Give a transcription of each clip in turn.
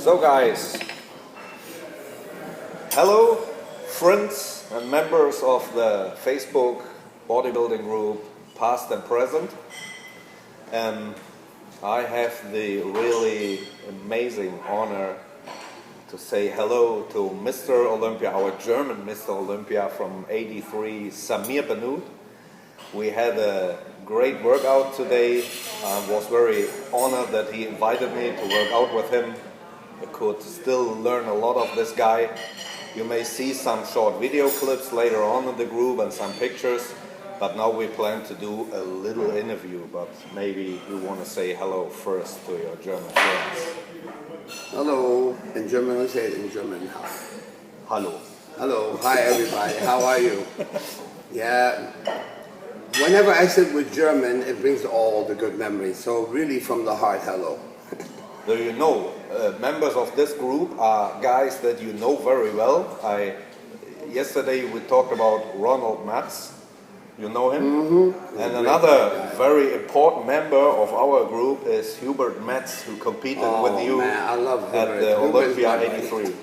So guys, hello friends and members of the Facebook bodybuilding group, past and present. I have the really amazing honor to say hello to Mr.Olympia, our German Mr.Olympia from '83, Samir Bannout. We had a great workout today. I was very honored that he invited me to work out with him. I could still learn a lot of this guy. You may see some short video clips later on in the group and some pictures, but now we plan to do a little interview, but maybe you want to say hello first to your German friends. Hello, in German, we say it in German. Hallo. Hello, hi everybody, how are you? Yeah, whenever I sit with German, it brings all the good memories, so really from the heart, hello. So you know, members of this group are guys that you know very well. Yesterday we talked about Ronald Matz. You know him? Mm-hmm. And another very important member of our group is Hubert Metz, who competed with you man, I love at the Olympia '83.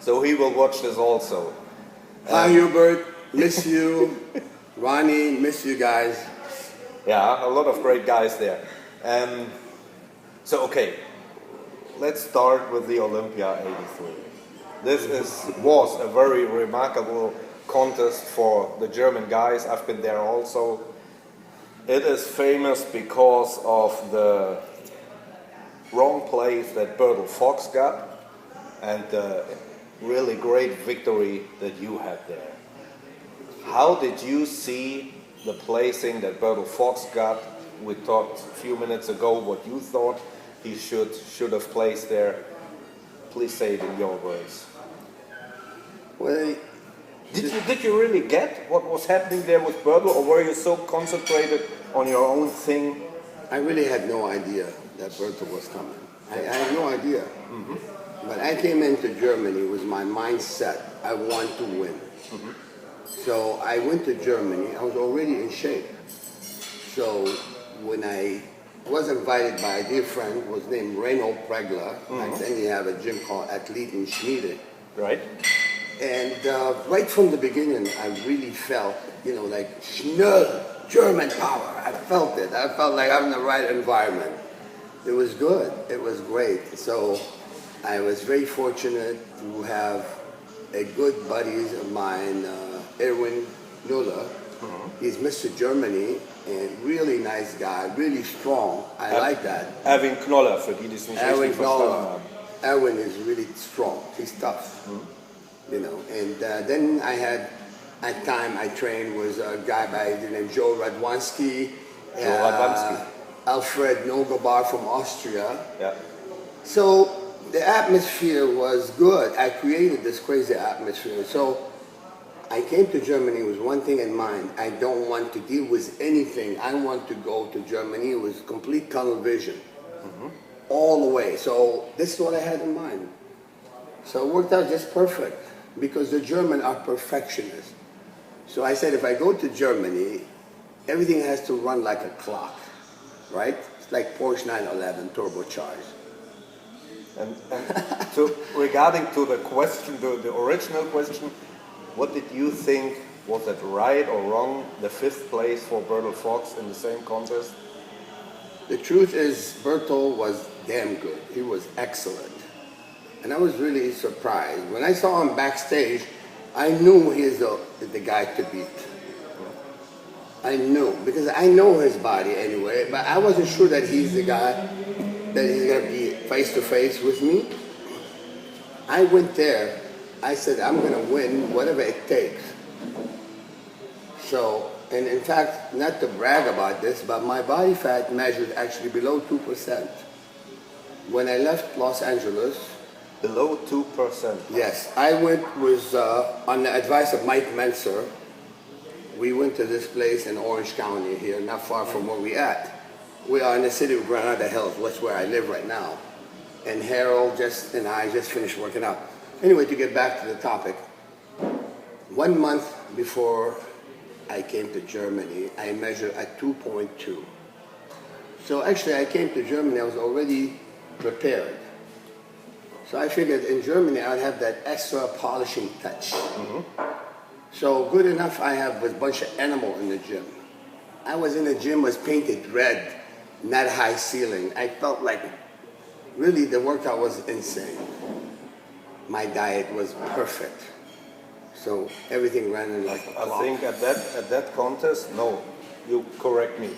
So he will watch this also. Hi Hubert, miss you. Ronnie, miss you guys. Yeah, a lot of great guys there. So okay, let's start with the Olympia '83. This was a very remarkable contest for the German guys. I've been there also. It is famous because of the wrong place that Bertel Fox got and the really great victory that you had there. How did you see the placing that Bertel Fox got? We talked a few minutes ago what you thought he should have placed there. Please say it in your words. Well, Did you really get what was happening there with Bertel, or were you so concentrated on your own thing? I really had no idea that Bertel was coming. I had no idea. Mm-hmm. But I came into Germany with my mindset, I want to win. Mm-hmm. So I went to Germany, I was already in shape. So when I was invited by a dear friend, was named Reynold Pregler, and then he had a gym called Athlete in Schmiede. Right. And right from the beginning, I really felt, like schnell, German power. I felt it. I felt like I'm in the right environment. It was good. It was great. So I was very fortunate to have a good buddies of mine, Erwin Müller. He's Mr. Germany, and really nice guy, really strong. I like that. Erwin Knoller, für die es nicht Erwin richtig verstanden Knoller. haben. Erwin is really strong. He's tough. And then I had, at time I trained was a guy by the name Joe Radwanski. Alfred Nogelbar from Austria. Yeah. So the atmosphere was good. I created this crazy atmosphere. So I came to Germany with one thing in mind. I don't want to deal with anything. I want to go to Germany with complete tunnel vision. All the way. So this is what I had in mind. So it worked out just perfect because the Germans are perfectionists. So I said, if I go to Germany, everything has to run like a clock, right? It's like Porsche 911 turbocharged. And regarding to the question, the original question, what did you think? Was it right or wrong, the 5th place for Bertel Fox in the same contest? The truth is, Bertel was damn good. He was excellent. And I was really surprised. When I saw him backstage, I knew he's the guy to beat. I knew, because I know his body anyway, but I wasn't sure that he's the guy that he's going to be face-to-face with me. I went there. I said, I'm going to win whatever it takes. So, and in fact, not to brag about this, but my body fat measured actually below 2%. When I left Los Angeles, Below 2%. yes, I went with, on the advice of Mike Menser, we went to this place in Orange County here, not far from where we at. We are in the city of Granada Hills, that's where I live right now. And Harold and I just finished working out. Anyway, to get back to the topic, 1 month before I came to Germany, I measured at 2.2. So actually I came to Germany, I was already prepared. So I figured in Germany I'd have that extra polishing touch. So good enough I have a bunch of animal in the gym. I was in the gym, was painted red, not high ceiling. I felt like really the workout was insane. My diet was perfect. So everything ran in like a I clock. think at that contest, no, you correct me.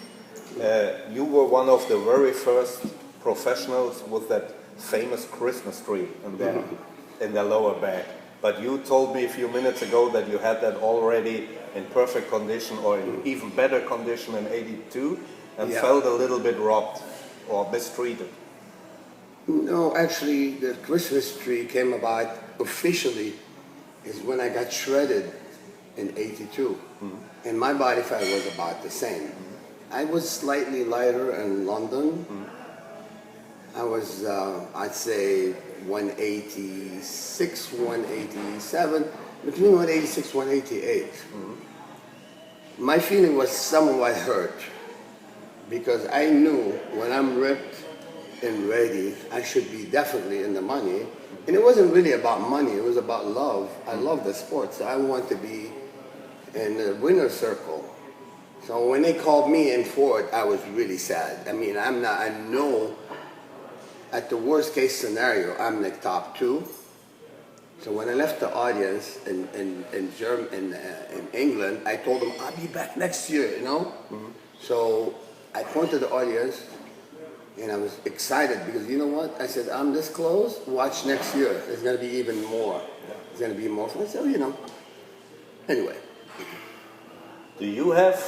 You were one of the very first professionals with that famous Christmas tree in their lower back. But you told me a few minutes ago that you had that already in perfect condition or in even better condition in '82 and felt a little bit robbed or mistreated. No, actually, the Christmas tree came about officially is when I got shredded in '82. And my body fat was about the same. I was slightly lighter in London. I was, I'd say, 186, 187, between 186, 188. My feeling was somewhat hurt because I knew when I'm ripped and ready, I should be definitely in the money. And it wasn't really about money, it was about love. I love the sport, so I want to be in the winner's circle. So when they called me in for it, I was really sad. I mean, I know at the worst case scenario, I'm like top 2. So when I left the audience in England, I told them, I'll be back next year, you know? So I pointed to the audience, and I was excited because you know what? I said, I'm this close, watch next year. It's going to be even more. It's going to be more fun. So, you know. Anyway. Do you have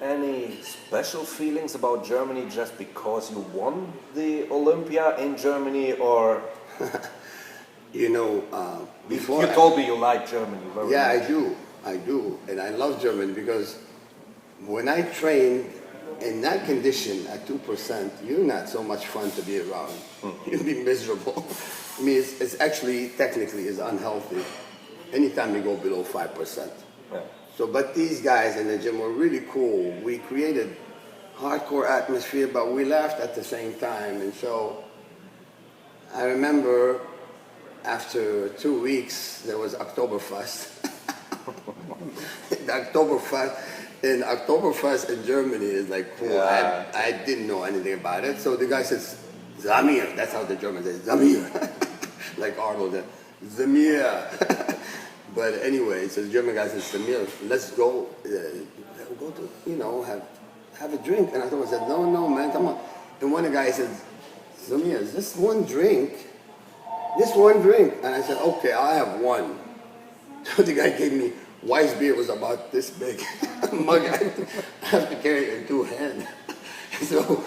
any special feelings about Germany just because you won the Olympia in Germany, or? You know, before you told me you like Germany very much. I do, and I love Germany because when I trained in that condition at 2%, you're not so much fun to be around. You'll be miserable. I mean, it's actually technically is unhealthy anytime you go below 5%. Yeah. So, but these guys in the gym were really cool. We created hardcore atmosphere, but we laughed at the same time. And so I remember after 2 weeks, there was Oktoberfest. Oktoberfest in Germany is like cool. Yeah. I didn't know anything about it. So the guy says, Samir. That's how the Germans say, Samir. Like Arnold said, Samir. But anyway, so the German guy says, Samir, let's go to, you know, have a drink. And I said, no, man, come on. And one of the guys said, Samir, is this one drink? Just one drink. And I said, okay, I'll have one. So the guy gave me, Weiss beer was about this big. Mug, I have to carry it in 2 hands. So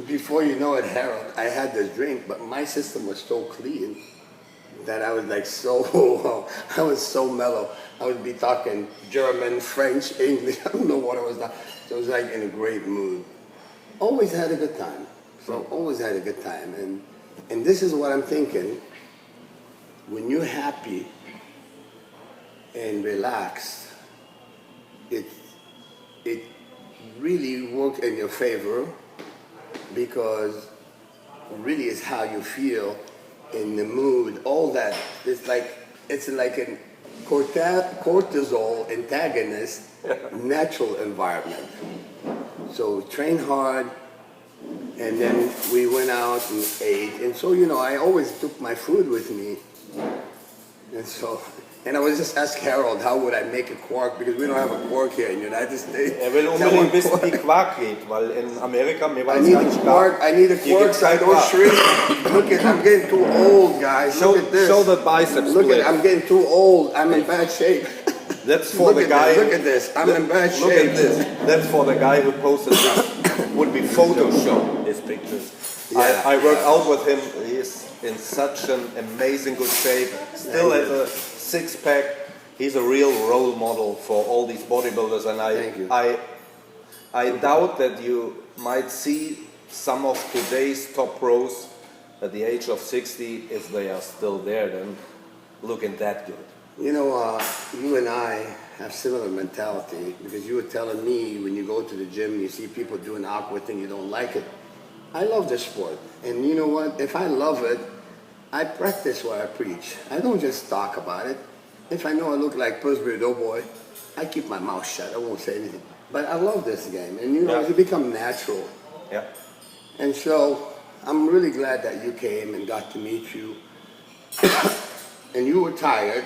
before you know it, Harold, I had this drink, but my system was so clean that I was like I was so mellow. I would be talking German, French, English. I don't know what I was talking. So I was like in a great mood. Always had a good time. So always had a good time. And this is what I'm thinking. When you're happy and relaxed, it really works in your favor because really is how you feel in the mood, all that. It's like a cortisol antagonist natural environment. So train hard, and then we went out and ate. And so, you know, I always took my food with me. And I was just asking Harold, how would I make a quark? Because we don't have a quark here in the United States. Will unbedingt wissen, wie Quark geht, weil in Amerika, mir war I das need gar a nicht quark, klar. I need a quark so I don't shrink. Look at, I'm getting too old, guys. Look at this. Show the biceps. Look at, I'm getting too old. I'm in bad shape. That's for the guy. Look at this. I'm in bad shape. Look at this. That's for the guy who posted this. Would be Photoshop his pictures. Yeah. I worked out with him. He is in such an amazing good shape. Still has a 6-pack. He's a real role model for all these bodybuilders, and I doubt that you might see some of today's top pros at the age of 60, if they are still there, then looking that good. You know, you and I have similar mentality because you were telling me when you go to the gym, you see people doing awkward thing, you don't like it. I love this sport, and you know what? If I love it, I practice what I preach. I don't just talk about it. If I know I look like Pillsbury Doughboy, I keep my mouth shut. I won't say anything. But I love this game, and you know, Yeah. it's become natural. Yeah. And so I'm really glad that you came and got to meet you. And you were tired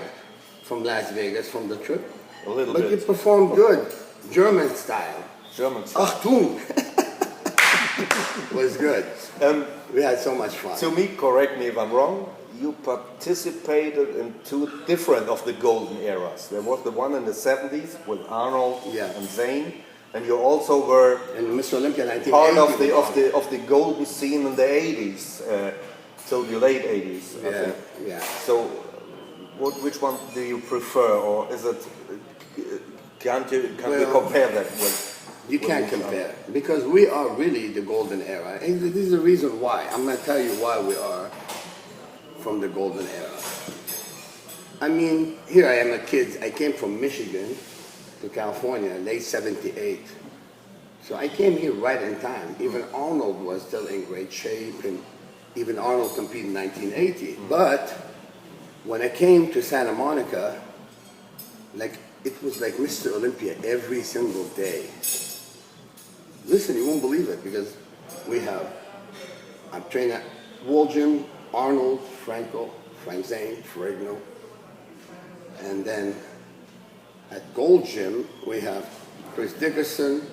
from Las Vegas, from the trip. A little But you bit. performed good, German style. German style. Achtung! Was good. We had so much fun. To me, correct me if I'm wrong, you participated in two different of the golden eras. There was the one in the 70s with Arnold Yeah. and Zane, and you also were And Mr. Olympia 1980. part of the golden scene in the 80s till the late 80s. I Yeah, think. yeah. So, which one do you prefer, or is it? Can we compare that with? You can't compare because we are really the golden era. And this is the reason why. I'm going to tell you why we are from the golden era. I mean, here I am a kid. I came from Michigan to California, late 78. So I came here right in time. Even Arnold was still in great shape, and even Arnold competed in 1980. But when I came to Santa Monica, like it was like Mr. Olympia every single day. Listen, you won't believe it because I'm training at Wall Gym, Arnold, Frank Zane, Ferrigno. And then at Gold Gym, we have Chris Dickerson,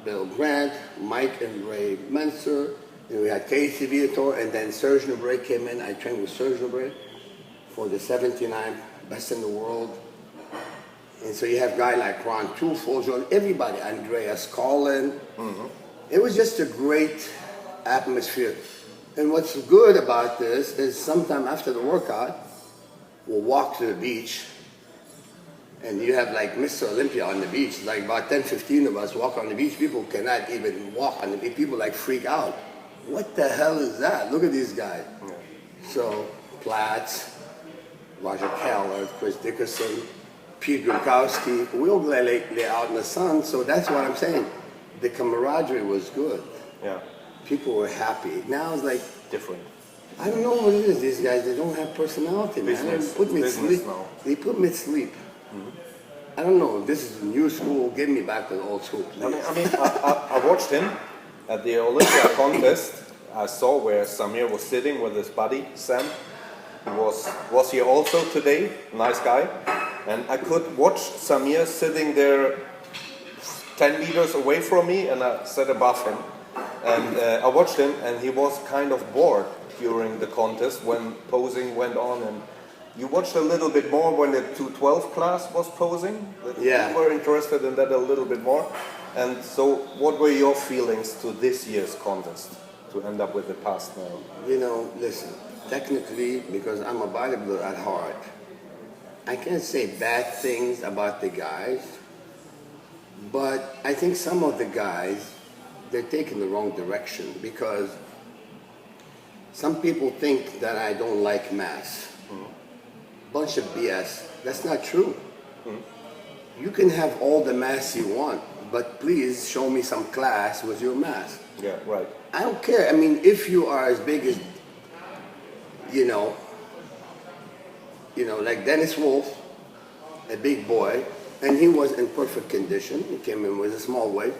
Bill Grant, Mike and Ray Menser. And we had Casey Viator, and then Serge Nubret came in. I trained with Serge Nubret for the 79 best in the world. And so you have guys like Ron Tufo, everybody, Andreas Collin. It was just a great atmosphere. And what's good about this is sometime after the workout, we'll walk to the beach, and you have like Mr. Olympia on the beach. Like about 10, 15 of us walk on the beach. People cannot even walk on the beach. People like freak out. What the hell is that? Look at these guys. So Platts, Roger Keller, Chris Dickerson, Pete Gronkowski, we all lay out in the sun, so that's what I'm saying. The camaraderie was good. Yeah. People were happy. Now it's like, Different. I don't know what it is. These guys, they don't have personality, man. Business. They put me to Business sleep. now. They put me to sleep. I don't know. This is new school. Get me back to the old school, please. I watched him at the Olympia contest. I saw where Samir was sitting with his buddy, Sam. He was here also today, nice guy. And I could watch Samir sitting there 10 meters away from me, and I sat above him. And I watched him, and he was kind of bored during the contest when posing went on. And you watched a little bit more when the 212 class was posing. Yeah. You were interested in that a little bit more. And so, what were your feelings to this year's contest, to end up with the past now? You know, listen, technically, because I'm a bodybuilder at heart, I can't say bad things about the guys, but I think some of the guys, they're taking the wrong direction because some people think that I don't like mass. Bunch of BS. That's not true. You can have all the mass you want, but please show me some class with your mass. Yeah, right. I don't care. I mean, if you are as big as, you know, like Dennis Wolf, a big boy, and he was in perfect condition. He came in with a small weight.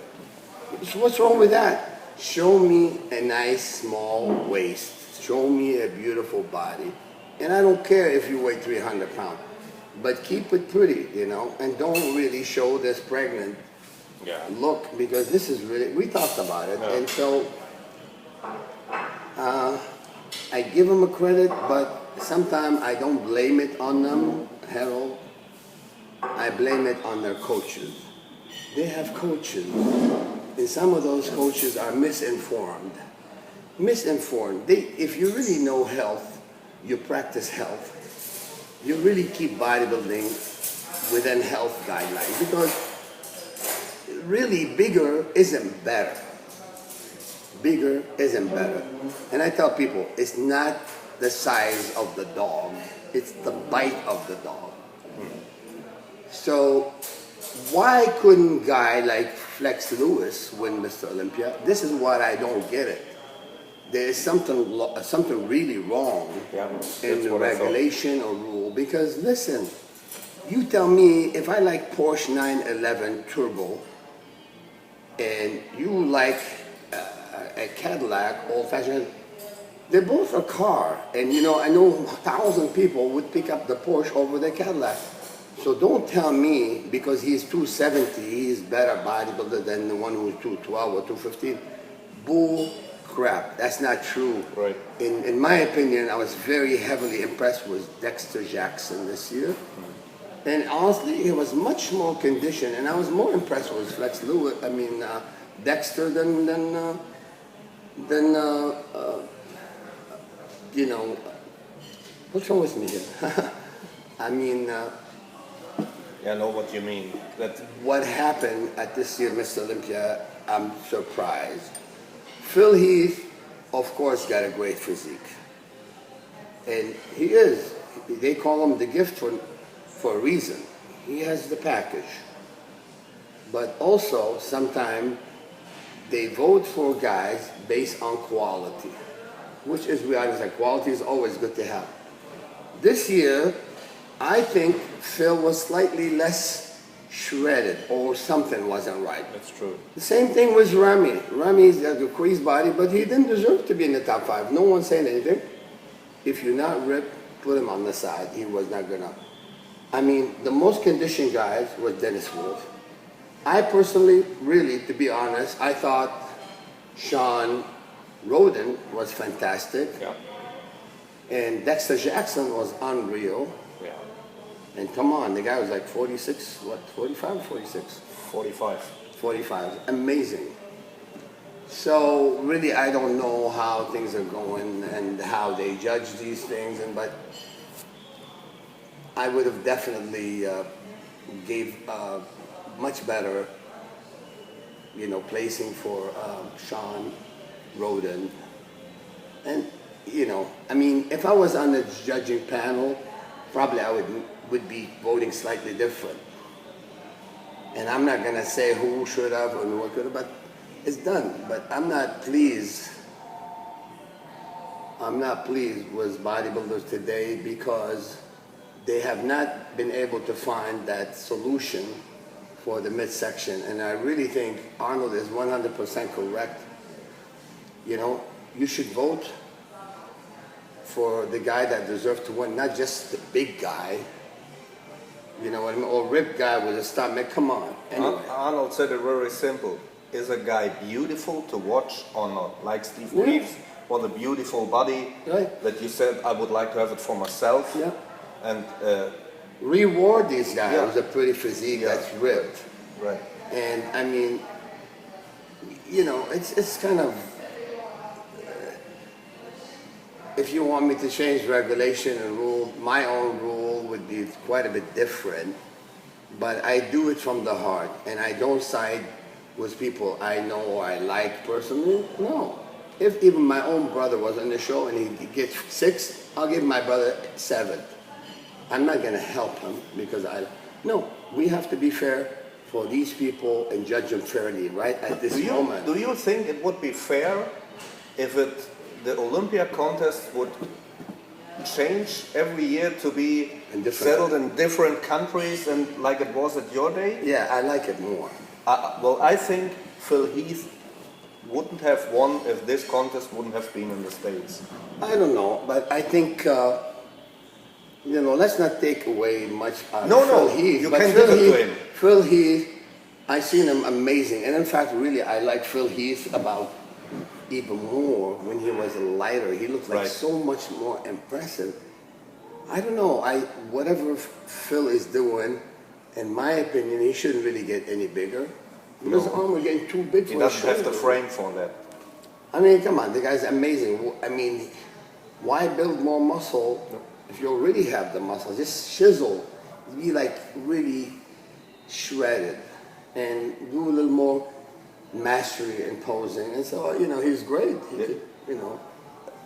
So what's wrong with that? Show me a nice small waist. Show me a beautiful body. And I don't care if you weigh 300 pounds, but keep it pretty, and don't really show this pregnant look, because this is really, we talked about it. And so I give them a credit, but sometimes I don't blame it on them, Harold. I blame it on their coaches. They have coaches, and some of those coaches are misinformed. If you really know health, you practice health, you really keep bodybuilding within health guidelines, because really bigger isn't better. Bigger isn't better. And I tell people, it's not the size of the dog, it's the bite of the dog. So why couldn't guy like Flex Lewis win Mr. Olympia? This is what I don't get it. there is something really wrong in the regulation or rule. Because listen, you tell me if I like Porsche 911 Turbo and you like a Cadillac old-fashioned, they're both a car. And you know, I know 1,000 people would pick up the Porsche over the Cadillac. So don't tell me because he's 270, he's better bodybuilder than the one who's 212 or 215. Bull crap. That's not true. Right. In my opinion, I was very heavily impressed with Dexter Jackson this year. And honestly, he was much more conditioned, and I was more impressed with Flex Lewis. I mean, Dexter than you know, what's wrong with me here? I mean, I know what you mean. That what happened at this year Mr. Olympia, I'm surprised. Phil Heath, of course, got a great physique. And he is. They call him the gift for a reason. He has the package. But also, sometimes they vote for guys based on quality, which is reality. Like, quality is always good to have. This year, I think Phil was slightly less shredded, or something wasn't right. that's true. The same thing with Rami. Rami's got a crazy body, but he didn't deserve to be in the top 5. No one's saying anything. If you're not ripped, put him on the side. He was not gonna. I mean, the most conditioned guys was Dennis Wolf. I personally, really, to be honest, I thought Sean Roden was fantastic. Yeah. And Dexter Jackson was unreal. Yeah. And come on, the guy was like 46, what, 45, 46? 45. 45, amazing. So really, I don't know how things are going and how they judge these things, but I would have definitely gave much better, you know, placing for Sean Roden. And, you know, I mean, if I was on the judging panel, probably I would be voting slightly different. And I'm not gonna say who should have and what could have, but it's done. But I'm not pleased. I'm not pleased with bodybuilders today because they have not been able to find that solution for the midsection. And I really think Arnold is 100% correct. You know, you should vote for the guy that deserves to win, not just the big guy. You know what I mean? Or ripped guy with a stomach. Come on. Anyway. Arnold said it very simple. Is a guy beautiful to watch or not? Like Steve Reeves, with a beautiful body that you said, I would like to have it for myself. Yeah. And reward these guys with a pretty physique that's ripped. Right. And I mean, you know, it's kind of, if you want me to change regulation and rule, my own rule would be quite a bit different. But I do it from the heart, and I don't side with people I know or I like personally. No. If even my own brother was on the show and he gets 6, I'll give my brother 7. I'm not going to help him because no, we have to be fair for these people and judge them fairly right at this moment. Do you think it would be fair if the Olympia contest would change every year to be settled in different countries and like it was at your day? Yeah, I like it more. Well, I think Phil Heath wouldn't have won if this contest wouldn't have been in the States. I don't know, but I think, you know, let's not take away much on Phil Heath. You can give it to him. Phil Heath, I seen him amazing. And in fact, really, I like Phil Heath about even more when he was lighter. He looked like so much more impressive. I don't know, whatever Phil is doing, in my opinion, he shouldn't really get any bigger. Because his arm was getting too big for his shoulder. He doesn't have the frame for that. I mean, come on, the guy's amazing. I mean, why build more muscle if you already have the muscle? Just chisel, be like really shredded, and do a little more mastery in posing. And so, you know, he's great. He could, you know.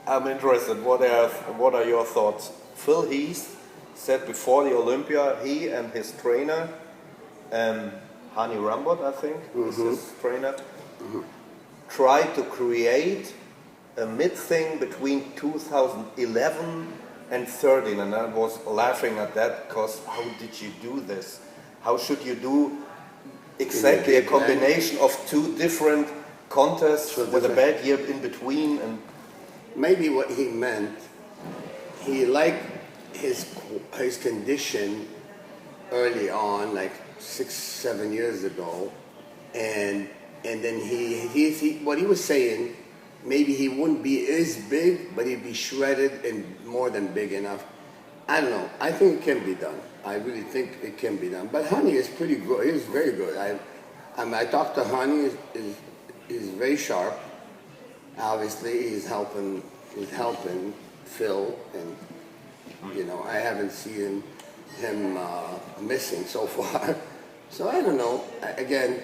I'm interested. What are your thoughts? Phil Heath said before the Olympia, he and his trainer, Hani Rambot, I think, is his trainer, tried to create a mid thing between 2011 and 13, and I was laughing at that because how did you do this? How should you do exactly a combination of two different contests with a bad year in between? And maybe what he meant, he liked his condition early on, like 6-7 years ago, and then he what he was saying, maybe he wouldn't be as big, but he'd be shredded and more than big enough. I don't know. I think it can be done. I really think it can be done. But Honey is pretty good. He's very good. I talked to Honey. He's very sharp. Obviously, he's helping Phil, and you know, I haven't seen him missing so far. So I don't know. Again,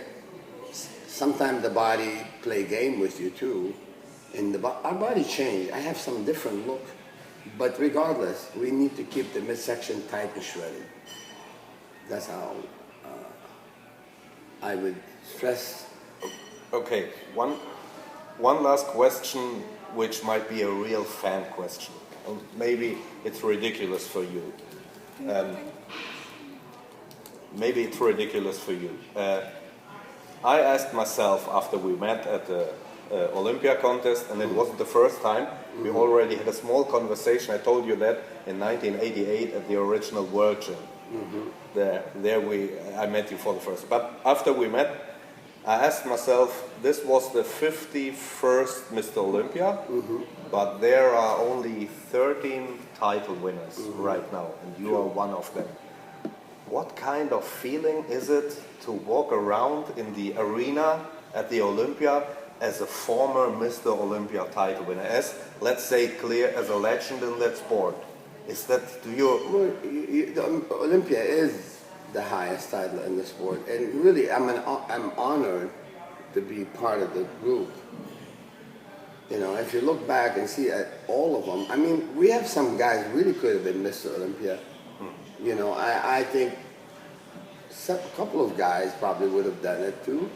sometimes the body play game with you too, and our body change. I have some different look, but regardless, we need to keep the midsection tight and shredded. That's how I would stress. Okay, one last question, which might be a real fan question. Maybe it's ridiculous for you. Maybe it's ridiculous for you. I asked myself after we met at the Olympia contest, and it wasn't the first time. We already had a small conversation. I told you that in 1988 at the original World Gym. I met you for the first. But after we met, I asked myself, this was the 51st Mr. Olympia, but there are only 13 title winners right now, and you are one of them. What kind of feeling is it to walk around in the arena at the Olympia as a former Mr. Olympia title winner, as, let's say clear, as a legend in that sport? Is that, do you... Well, Olympia is the highest title in the sport, and really I'm honored to be part of the group. You know, if you look back and see at all of them, I mean, we have some guys really could have been Mr. Olympia. You know, I think a couple of guys probably would have done it too.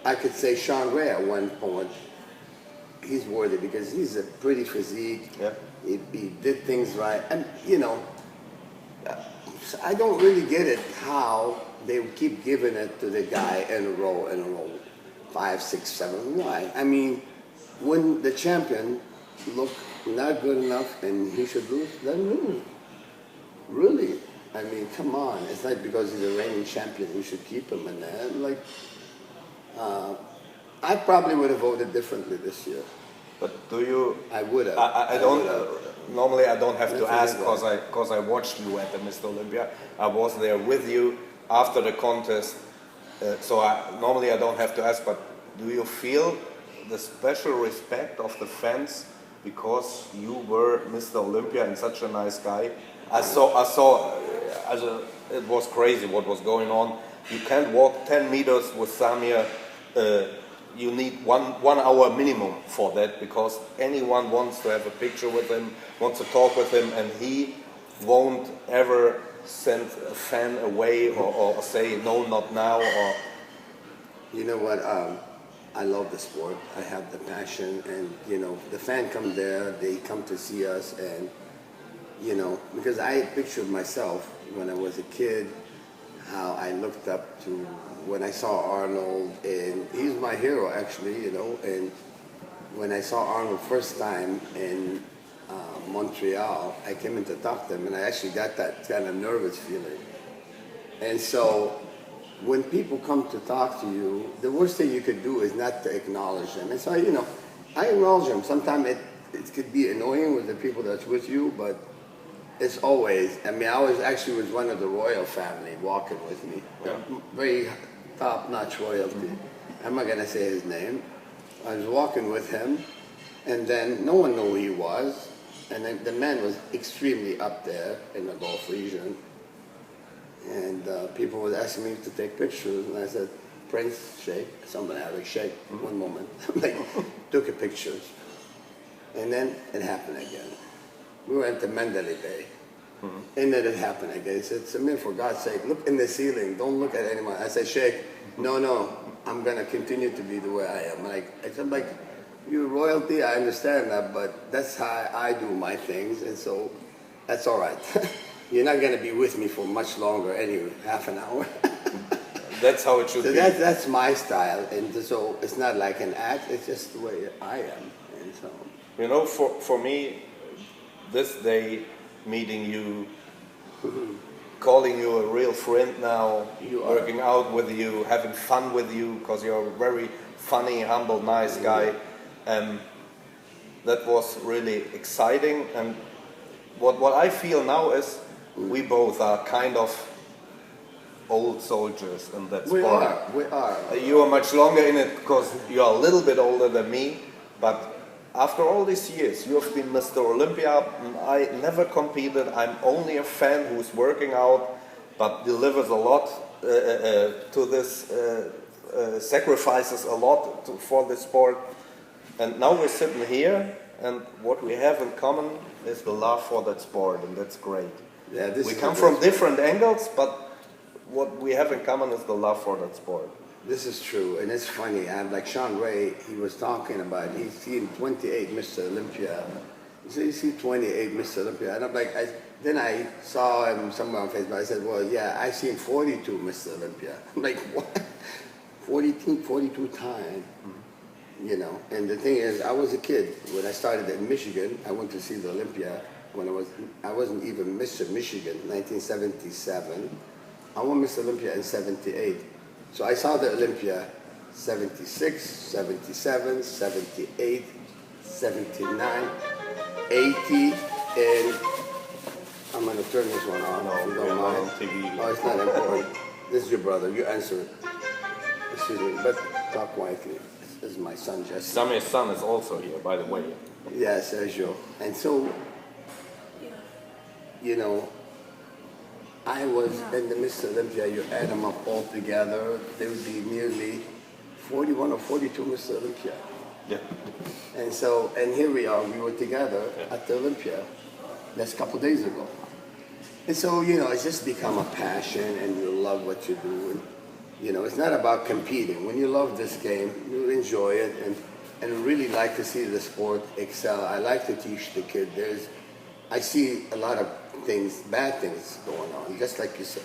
I could say Sean Gray at one point, he's worthy because he's a pretty physique. Yeah. He did things right. And, you know, I don't really get it how they keep giving it to the guy in a row, 5, 6, 7. Why? I mean, when the champion look not good enough and he should lose, then lose. Really? I mean, come on. It's not because he's a reigning champion we should keep him in there. Like, I probably would have voted differently this year. But do you... I would have. I don't... Normally I don't have to ask because I watched you at the Mr. Olympia. I was there with you after the contest. Normally I don't have to ask, but do you feel the special respect of the fans because you were Mr. Olympia and such a nice guy? I saw, it was crazy what was going on. You can't walk 10 meters with Samir. You need one hour minimum for that because anyone wants to have a picture with him, wants to talk with him, and he won't ever send a fan away or say, no, not now. Or you know what? I love the sport. I have the passion, and, you know, the fan come there, they come to see us, and, you know, because I pictured myself when I was a kid, how I looked up to when I saw Arnold, and he's my hero actually, you know, and when I saw Arnold first time in Montreal, I came in to talk to him, and I actually got that kind of nervous feeling. And so when people come to talk to you, the worst thing you could do is not to acknowledge them. And so, you know, I acknowledge them. Sometimes it could be annoying with the people that's with you, but it's always, I mean, I was actually with one of the royal family walking with me. Yeah. Very top-notch royalty. I'm not going to say his name. I was walking with him, and then no one knew who he was. And then the man was extremely up there in the Gulf region. And people were asking me to take pictures, and I said, Prince, shake. Somebody had a shake. One moment. Like, took a picture. And then it happened again. We went to Mandalay Bay. And then it happened again. He said, Samir, for God's sake, look in the ceiling. Don't look at anyone. I said, Sheikh, no, I'm going to continue to be the way I am. Like, I said, like, you're royalty, I understand that, but that's how I do my things, and so that's all right. You're not going to be with me for much longer anyway, half an hour. That's how it should So be. that's my style, and so it's not like an act, it's just the way I am, and so. You know, for me, this day, meeting you, calling you a real friend now, You are. working out with you, having fun with you, because you're a very funny, humble, nice guy. That was really exciting. And what I feel now is we both are kind of old soldiers in that sport. We are. You are much longer in it because you are a little bit older than me, but after all these years, you have been Mr. Olympia. I never competed. I'm only a fan who's working out, but delivers a lot to this, sacrifices a lot for the sport. And now we're sitting here, and what we have in common is the love for that sport, and that's great. Yeah, We come from different angles, but what we have in common is the love for that sport. This is true, and it's funny. I'm like Sean Ray. He was talking about he's seen 28 Mr. Olympia. He said, "You see 28 Mr. Olympia," and I'm like, then I saw him somewhere on Facebook. I said, "Well, yeah, I seen 42 Mr. Olympia." I'm like, "What? 42 times?" You know. And the thing is, I was a kid when I started in Michigan. I went to see the Olympia when I wasn't even Mr. Michigan, 1977. I won Mr. Olympia in 78. So I saw the Olympia 76, 77, 78, 79, 80, and I'm going to turn this one on if you don't mind. Oh, it's not important. This is your brother. You answer it. Excuse me, but talk quietly. This is my son, Jesse. Samir's son is also here, by the way. Yes, Sergio. And so, you know, I was in the Mr. Olympia, you add them up all together, there would be nearly 41 or 42 Mr. Olympia. Yeah. And so, and here we are, we were together at the Olympia just a couple days ago. And so, you know, it's just become a passion and you love what you do. And, you know, it's not about competing. When you love this game, you enjoy it and really like to see the sport excel. I like to teach the kid. I see a lot of things, bad things going on, just like you said.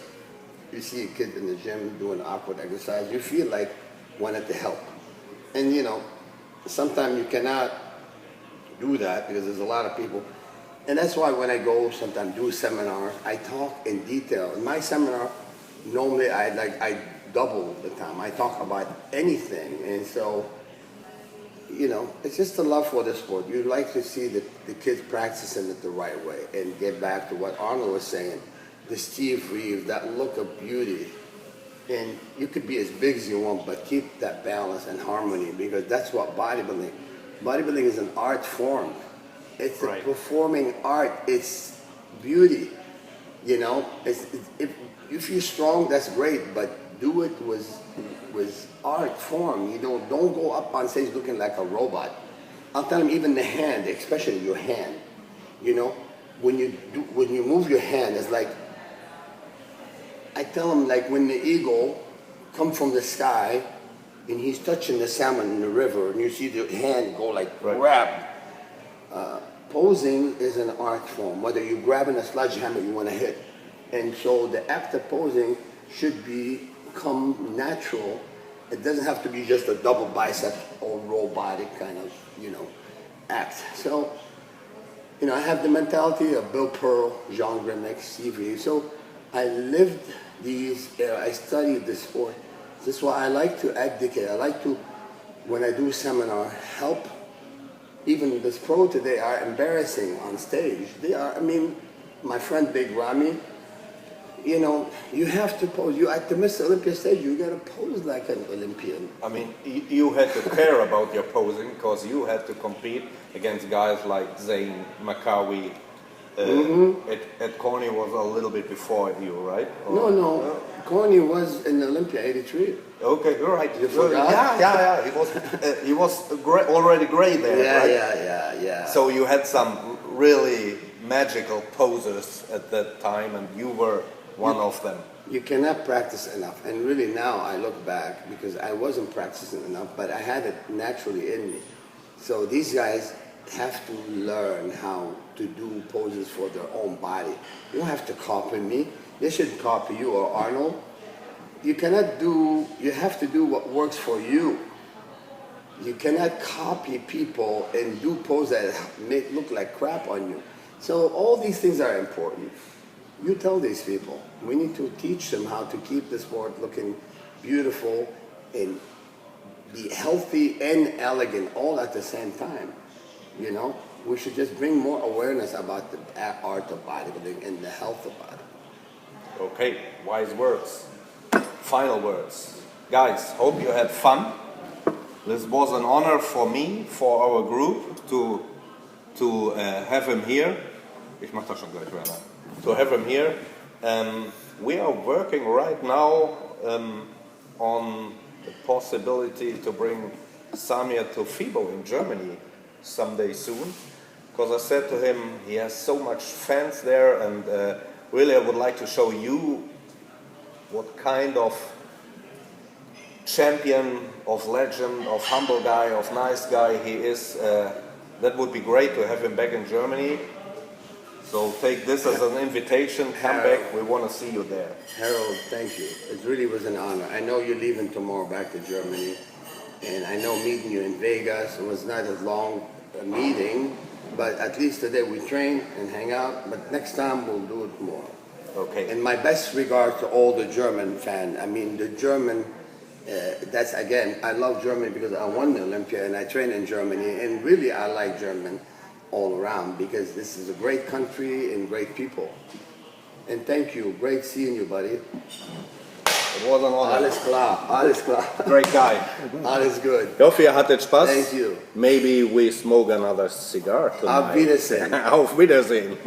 You see a kid in the gym doing awkward exercise, you feel like wanted to help. And you know, sometimes you cannot do that because there's a lot of people. And that's why when I go sometimes do seminars, I talk in detail. In my seminar, normally I double the time. I talk about anything. And so, you know, it's just a love for the sport. You like to see the kids practicing it the right way and get back to what Arnold was saying, the Steve Reeves, that look of beauty. And you could be as big as you want, but keep that balance and harmony because that's what bodybuilding is an art form. It's a performing art. It's beauty. You know, if you're strong, that's great, but do it with art form. You know, don't go up on stage looking like a robot. I'll tell them even the hand, especially your hand. You know, when you move your hand, it's like I tell them like when the eagle come from the sky and he's touching the salmon in the river, and you see the hand go like grab. Posing is an art form. Whether you're grabbing a sledgehammer you want to hit, and so the act of posing should become natural. It doesn't have to be just a double bicep or robotic kind of, you know, act. So, you know, I have the mentality of Bill Pearl, Jean Grenier, Steve Reeves. So I lived I studied the sport. This is why I like to educate. I like to, when I do seminar, help. Even this pro today are embarrassing on stage. They are, I mean, my friend Big Ramy, you know, you have to pose. You at the Mr. Olympia stage, you gotta pose like an Olympian. I mean, you had to care about your posing because you had to compete against guys like Zane, Makawi. Ed Corney was a little bit before you, right? Or, No. Corney was in Olympia '83. Okay, you're right. You forgot? Yeah. He was already great there, right? Yeah. So you had some really magical posers at that time, and you were one of them. You cannot practice enough. And really now I look back because I wasn't practicing enough, but I had it naturally in me. So these guys have to learn how to do poses for their own body. You don't have to copy me. They should copy you or Arnold. You have to do what works for you. You cannot copy people and do poses that look like crap on you. So all these things are important. You tell these people. We need to teach them how to keep the sport looking beautiful and be healthy and elegant all at the same time. You know, we should just bring more awareness about the art of bodybuilding and the health of bodybuilding. Okay, wise words. Final words. Guys, hope you had fun. This was an honor for me, for our group, to have him here. Ich mach das schon gleich, Werner. To have him here. We are working right now on the possibility to bring Samir to FIBO in Germany someday soon. Because I said to him, he has so much fans there, and really I would like to show you what kind of champion, of legend, of humble guy, of nice guy he is. That would be great to have him back in Germany. So take this as an invitation, come back, we want to see you there. Harold, thank you. It really was an honor. I know you're leaving tomorrow back to Germany, and I know meeting you in Vegas was not as long a meeting, but at least today we train and hang out, but next time we'll do it more. Okay. And my best regard to all the German fans. I mean, the German, that's again, I love Germany because I won the Olympia and I train in Germany, and really I like German all around because this is a great country and great people. And thank you. Great seeing you, buddy. It was an honor. Alles klar. Alles klar. Great guy. Alles good. Ich hoffe, ihr hattet Spaß. Thank you. Maybe we smoke another cigar tonight. Auf Wiedersehen. Auf Wiedersehen.